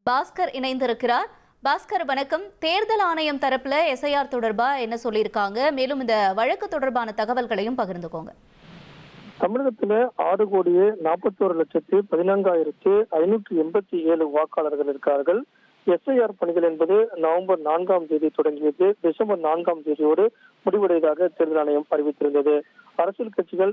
பாஸ்கர் இணைந்திருக்கிறார். பாஸ்கர் வணக்கம். தேர்தல் ஆணையம் தரப்புல எஸ்ஐஆர் தொடர்பா என்ன சொல்லியிருக்காங்க? மேலும் இந்த வழக்கு தொடர்பான தகவல்களையும் பகிர்ந்துக்கோங்க. தமிழகத்துல 6,41,14,587 வாக்காளர்கள் இருக்கிறார்கள். எஸ்ஐஆர் பணிகள் என்பது நவம்பர் 4ஆம் தேதி தொடங்கியது. டிசம்பர் 4ஆம் தேதியோடு முடிவடைவதாக தேர்தல் ஆணையம் அறிவித்திருந்தது. அரசியல் கட்சிகள்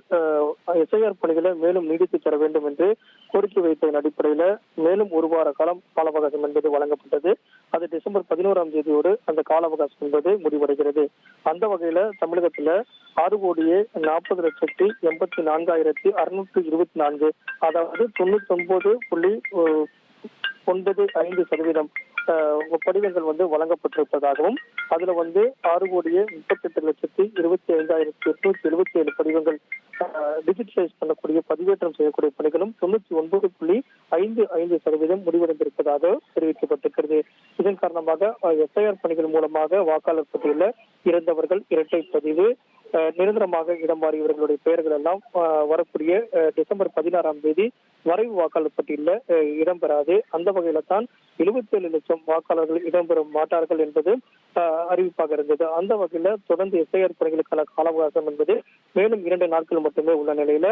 எஸ்ஐஆர் பணிகளை மேலும் நீடித்து தர வேண்டும் என்று கோரிக்கை வைத்ததன் அடிப்படையில மேலும் ஒரு வார காலம் கால அவகாசம் என்பது வழங்கப்பட்டது. அது டிசம்பர் 11ஆம் தேதியோடு அந்த கால அவகாசம் என்பது முடிவடைகிறது. அந்த வகையில தமிழகத்துல 6,84,84,624, அதாவது 99.95% படிவங்கள் வழங்கப்பட்டிருப்பதாகவும், அதுல 6,38,25,877 படிவங்கள் டிஜிட்டலைஸ் பண்ணக்கூடிய பதிவேற்றம் செய்யக்கூடிய பணிகளும் 99.55% முடிவடைந்திருப்பதாக தெரிவிக்கப்பட்டிருக்கிறது. இதன் காரணமாக எஸ்ஐஆர் பணிகள் மூலமாக வாக்காளர் பட்டியலில் இறந்தவர்கள், இரட்டை பதிவு, நிரந்தரமாக இடம் மாறியவர்களுடைய பெயர்கள் எல்லாம் வரக்கூடிய டிசம்பர் 16ஆம் தேதி வரைவு வாக்காளர் பட்டியலில் இடம்பெறாது. அந்த வகையில தான் 77 லட்சம் வாக்காளர்கள் இடம்பெற மாட்டார்கள் என்பது அறிவிப்பாக இருந்தது. அந்த வகையில தொடர்ந்து எஸ்ஐஆர் பணிகளுக்கான கால அவகாசம் என்பது மேலும் 2 நாட்கள் மட்டுமே உள்ள நிலையில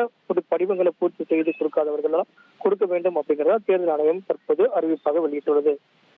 படிவங்களை பூர்த்தி செய்து கொடுக்காதவர்கள் கொடுக்க வேண்டும் அப்படிங்கிறத தேர்தல் ஆணையம் தற்போது அறிவிப்பாக வெளியிட்டுள்ளது.